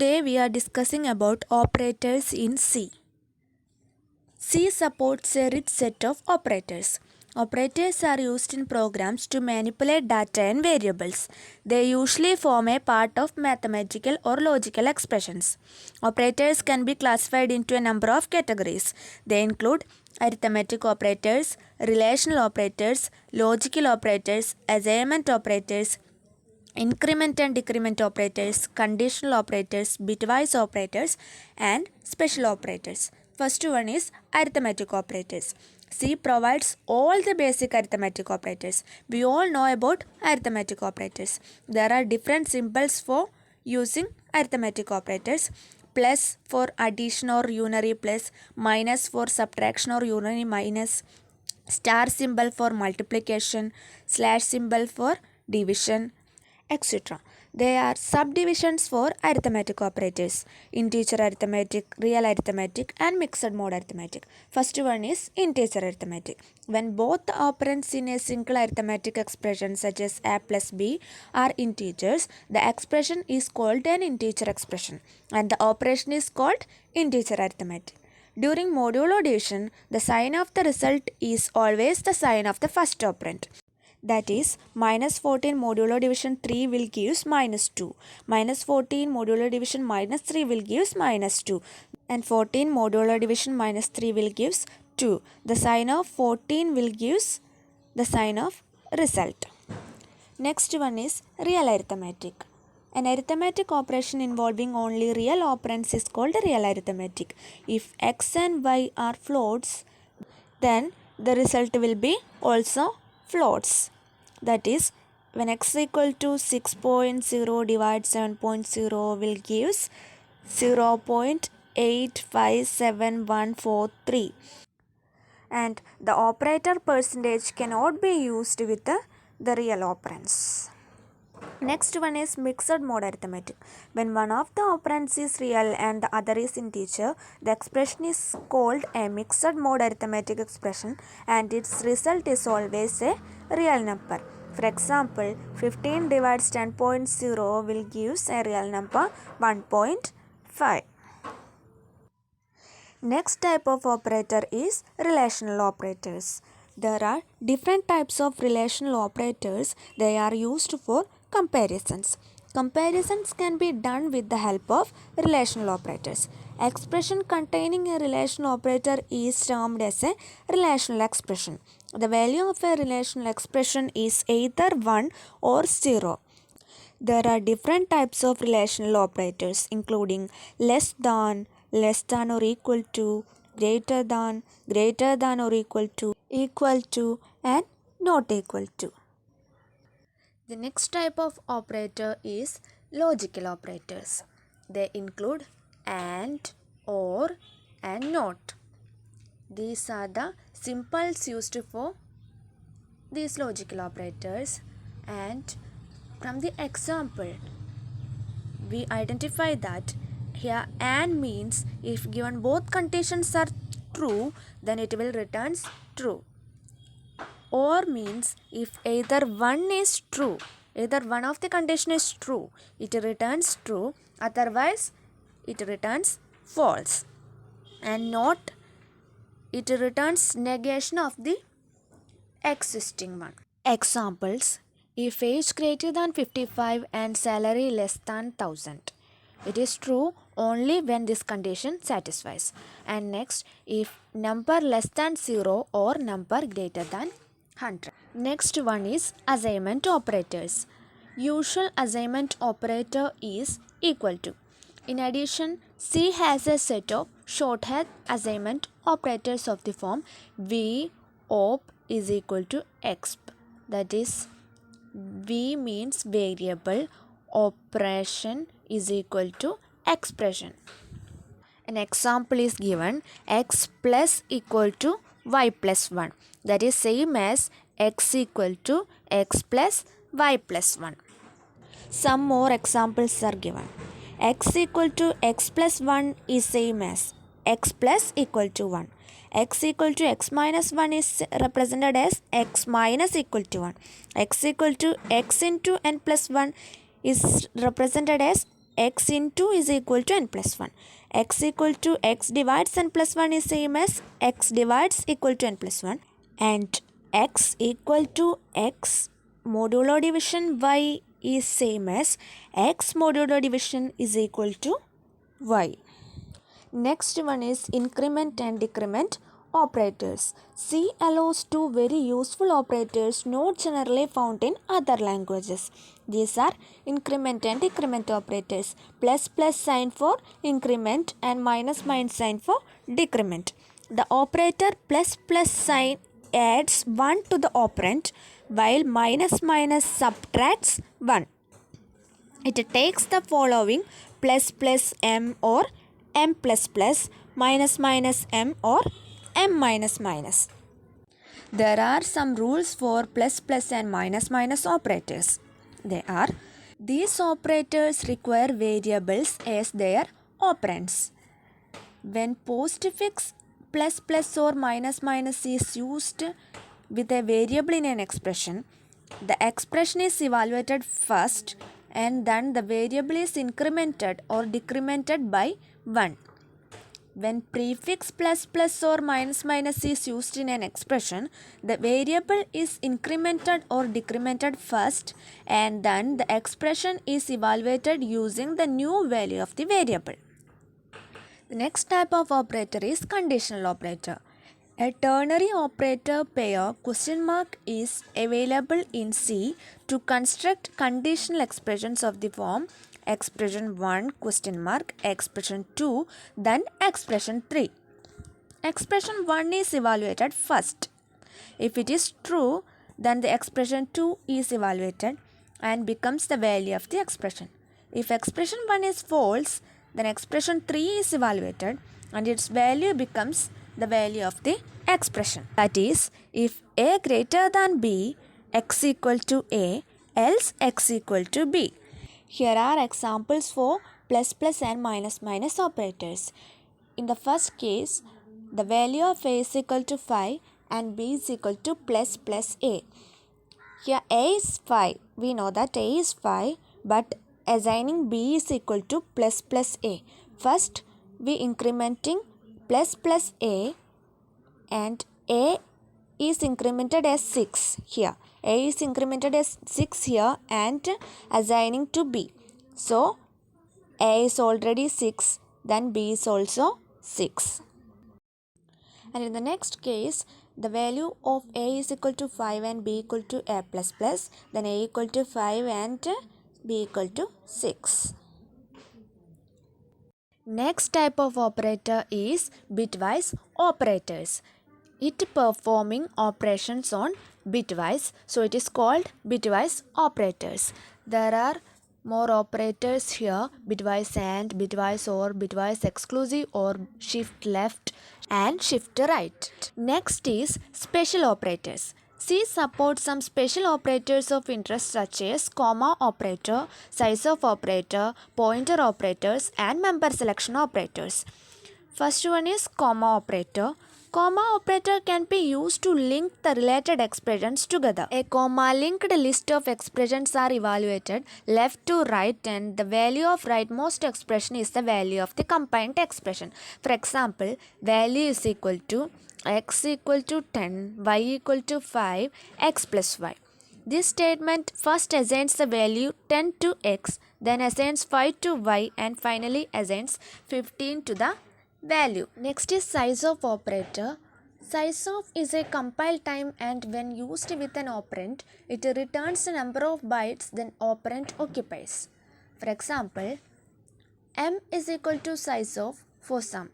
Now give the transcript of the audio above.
Today we are discussing about operators in C. C supports a rich set of operators. Operators are used in programs to manipulate data and variables. They usually form a part of mathematical or logical expressions. Operators can be classified into a number of categories. They include arithmetic operators, relational operators, logical operators, assignment operators, increment and decrement operators, conditional operators, bitwise operators, and special operators. First one is arithmetic operators. C provides all the basic arithmetic operators. We all know about arithmetic operators. There are different symbols for using arithmetic operators. Plus for addition or unary plus, minus for subtraction or unary minus, star symbol for multiplication, slash symbol for division, etc. They are subdivisions for arithmetic operators: integer arithmetic, real arithmetic, and mixed mode arithmetic. First one is integer arithmetic. When both the operands in a single arithmetic expression such as a plus b are integers, the expression is called an integer expression and the operation is called integer arithmetic. During modulo division, the sign of the result is always the sign of the first operand. That is, minus 14 modulo division 3 will gives minus 2. Minus 14 modulo division minus 3 will gives minus 2. And 14 modulo division minus 3 will gives 2. The sign of 14 will gives the sign of result. Next one is real arithmetic. An arithmetic operation involving only real operands is called real arithmetic. If x and y are floats, then the result will be also floats. That is, when x equal to 6.0 divided 7.0 will gives 0.857143. And the operator percentage cannot be used with the real operands. Next one is mixed mode arithmetic. When one of the operands is real and the other is integer, the expression is called a mixed mode arithmetic expression and its result is always a real number. For example, 15 divides 10.0 will gives a real number 1.5. Next type of operator is relational operators. There are different types of relational operators. They are used for comparisons. Comparisons can be done with the help of relational operators. Expression containing a relational operator is termed as a relational expression. The value of a relational expression is either 1 or 0. There are different types of relational operators including less than or equal to, greater than or equal to, and not equal to. The next type of operator is logical operators. They include and, or, and not. These are the symbols used for these logical operators, and from the example we identify that here and means if given both conditions are true, then it will returns true. Or means if either one is true, either one of the condition is true, it returns true, otherwise it returns false. And not, it returns negation of the existing one. Examples: if age greater than 55 and salary less than 1000, it is true only when this condition satisfies. And next, if number less than 0 or number greater than 100. Next one is assignment operators. Usual assignment operator is equal to. In addition, C has a set of shorthand assignment operators of the form V op is equal to exp. That is, V means variable, operation is equal to expression. An example is given: x plus equal to y plus 1. That is same as x equal to x plus y plus 1. Some more examples are given. X equal to x plus 1 is same as x plus equal to 1. X equal to x minus 1 is represented as x minus equal to 1. X equal to x into n plus 1 is represented as x into is equal to n plus 1. X equal to x divides n plus 1 is same as x divides equal to n plus 1. And x equal to x modulo division y is same as x modulo division is equal to y. Next one is increment and decrement operators. C allows two very useful operators not generally found in other languages. These are increment and decrement operators. Plus plus sign for increment and minus minus sign for decrement. The operator plus plus sign adds 1 to the operand while minus minus subtracts 1. It takes the following plus plus m or m plus plus, minus minus m or m minus minus. There are some rules for plus plus and minus minus operators. They are: these operators require variables as their operands. When postfix plus plus or minus minus is used with a variable in an expression, the expression is evaluated first and then the variable is incremented or decremented by 1. When prefix plus plus or minus minus is used in an expression, the variable is incremented or decremented first and then the expression is evaluated using the new value of the variable. The next type of operator is conditional operator. A ternary operator pair question mark is available in C to construct conditional expressions of the form expression 1 question mark, expression 2, then expression 3. Expression 1 is evaluated first. If it is true, then the expression 2 is evaluated and becomes the value of the expression. If expression 1 is false, then expression 3 is evaluated and its value becomes the value of the expression. That is, if a greater than b, x equal to a, else x equal to b. Here are examples for plus plus and minus minus operators. In the first case, the value of a is equal to 5 and b is equal to plus plus a. Here a is 5. We know that a is 5, but assigning b is equal to plus plus a. First, we incrementing plus plus a and a is incremented as 6 here. A is incremented as 6 here and assigning to b. So, a is already 6, then b is also 6. And in the next case, the value of a is equal to 5 and b equal to a plus plus, then a equal to 5 and b equal to 6. Next type of operator is bitwise operators. It performing operations on bitwise, so it is called bitwise operators. There are more operators here: bitwise and, bitwise or, bitwise exclusive or, shift left and shift right. Next is special operators. C supports some special operators of interest such as comma operator, size of operator, pointer operators and member selection operators. First one is comma operator. Comma operator can be used to link the related expressions together. A comma linked list of expressions are evaluated left to right and the value of rightmost expression is the value of the combined expression. For example, value is equal to x equal to 10, y equal to 5, x plus y. This statement first assigns the value 10 to x, then assigns 5 to y and finally assigns 15 to the value. Next is size of operator. Size of is a compile time and when used with an operand, it returns the number of bytes the operand occupies. For example, m is equal to size of for sum.